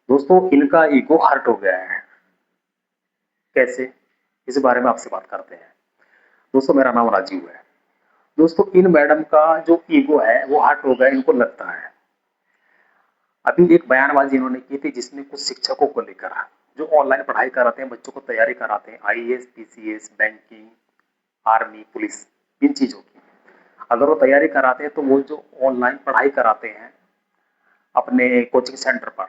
दोस्तों इनका ego hurt हो गया है। कैसे? इस बारे में आपसे बात करते हैं। दोस्तों मेरा नाम राजीव है। दोस्तों इन मैडम का जो ईगो है वो हर्ट हो गया, इनको लगता है। अभी एक बयानबाजी इन्होंने की थी जिसमें कुछ शिक्षकों को लेकर, जो ऑनलाइन पढ़ाई कराते हैं, बच्चों को तैयारी कराते हैं, IAS, PCS, banking, army, police, इन चीज़ों की। अगर वो तैयारी कराते हैं तो वो जो ऑनलाइन पढ़ाई कराते हैं अपने कोचिंग सेंटर पर,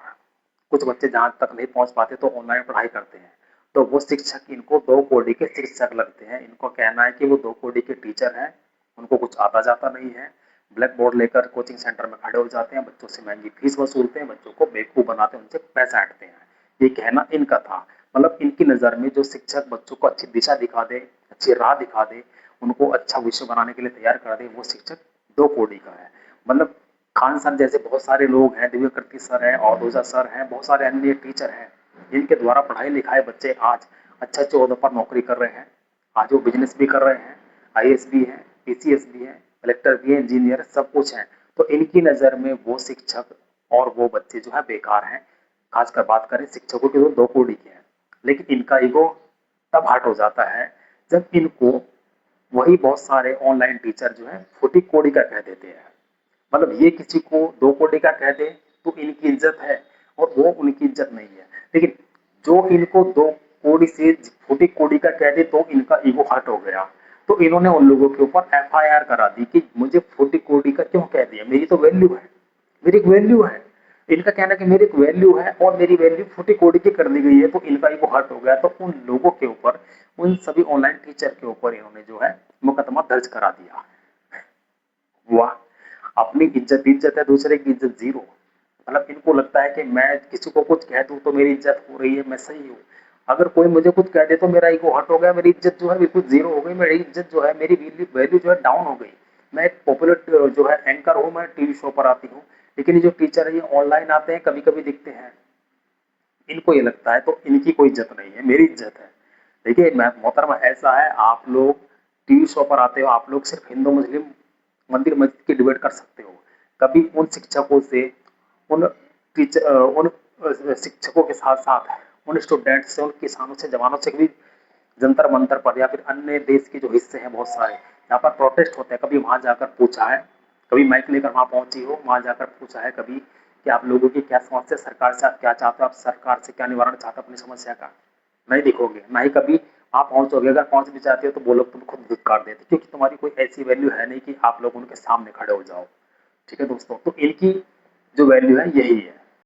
कुछ बच्चे जहाँ तक नहीं पहुँच पाते तो ऑनलाइन पढ़ाई करते हैं। तो वो शिक्षक इनको 2 कौड़ी के शिक्षक लगते हैं। इनको कहना है कि वो 2 कौड़ी के टीचर हैं, उनको कुछ आता-जाता नहीं है। ब्लैक बोर्ड लेकर कोचिंग सेंटर में खड़े हो जाते हैं, बच्चों से महँगी फीस वसूलते हैं, बच्चों को बेवकूफ़ बनाते हैं, उनसे पैसा ऐंठते हैं। ये कहना इनका था। मतलब इनकी नज़र में जो शिक्षक बच्चों को अच्छी दिशा दिखा दे, अच्छी राह दिखा दे, उनको अच्छा भविष्य बनाने के लिए तैयार कर दे, वो शिक्षक 2 कौड़ी का है। मतलब खान सर जैसे बहुत सारे लोग हैं, दिव्य कृति सर हैं, औदूजा सर हैं, बहुत सारे अन्य टीचर हैं, जिनके द्वारा पढ़ाई लिखाए बच्चे आज अच्छे ओहदों पर नौकरी कर रहे हैं। आज वो बिजनेस भी कर रहे हैं, आईएएस भी हैं, पीसीएस भी हैं, कलेक्टर भी हैं, इंजीनियर, सब कुछ हैं। तो इनकी नज़र में वो शिक्षक और वो बच्चे जो है बेकार हैं। खासकर बात करें शिक्षकों की तो 2 कौड़ी के हैं। लेकिन इनका ईगो तब हर्ट हो जाता है जब इनको वही बहुत सारे ऑनलाइन टीचर जो है फूटी कौड़ी का कह देते हैं। मतलब ये किसी को 2 कौड़ी का कह दे तो इनकी इज्जत है और वो उनकी इज्जत नहीं है। लेकिन जो इनको 2 कौड़ी से फूटी कौड़ी का कह दे तो इनका ईगो हर्ट हो गया। तो इन्होंने उन लोगों के ऊपर एफआईआर करा दी कि मुझे फूटी कौड़ी का क्यों कह दिया, मेरी तो वैल्यू है, मेरी एक वैल्यू है। इनका कहना है कि मेरी एक वैल्यू है और मेरी वैल्यू फूटी कौड़ी की कर दी गई है, तो इनका ईगो हर्ट हो गया। तो उन लोगों के ऊपर, उन सभी ऑनलाइन टीचर के ऊपर इन्होंने जो है मुकदमा दर्ज करा दिया। वाह! अपनी इज्जत इज्जत है, दूसरे की इज्जत जीरो। मतलब इनको लगता है कि मैं किसी को कुछ कह दूं तो मेरी इज्जत हो रही है, मैं सही हूँ। अगर कोई मुझे कुछ कह दे तो मेरा ईगो हर्ट हो गया, मेरी इज्जत जो है बिल्कुल जीरो हो गई, मेरी इज्जत जो है, मेरी वैल्यू जो है डाउन हो गई। मैं एक पॉपुलर जो है एंकर हूँ, मैं टीवी शो पर आती हूँ, लेकिन ये जो टीचर है ये ऑनलाइन आते हैं, कभी कभी दिखते हैं, इनको ये लगता है तो इनकी कोई इज्जत नहीं है, मेरी इज्जत है। देखिए मोहतरमा, ऐसा है, आप लोग टीवी शो पर आते हो, आप लोग सिर्फ हिंदू मुस्लिम मंदिर मस्जिद की डिबेट कर सकते हो। कभी उन शिक्षकों से, उन उन शिक्षकों के साथ साथ उन स्टूडेंट से, उन किसानों से, जवानों से कभी जंतर मंतर पर या फिर अन्य देश के जो हिस्से हैं बहुत सारे, यहाँ पर प्रोटेस्ट होते हैं, कभी वहां जाकर पूछा है? कभी माइक लेकर वहां पहुंची हो, वहां जाकर पूछा है कभी कि आप लोगों की क्या समस्या, सरकार से आप क्या चाहते हो, आप सरकार से क्या निवारण चाहते हो अपनी समस्या का? नहीं दिखोगे, ना ही कभी आप पहुंचोगे। अगर पहुंच भी जाते हो तो वो लोग तुम खुद धिक्कार देते, क्योंकि तुम्हारी कोई ऐसी वैल्यू है नहीं कि आप लोग उनके सामने खड़े हो जाओ। ठीक है दोस्तों, तो इनकी जो वैल्यू है यही है।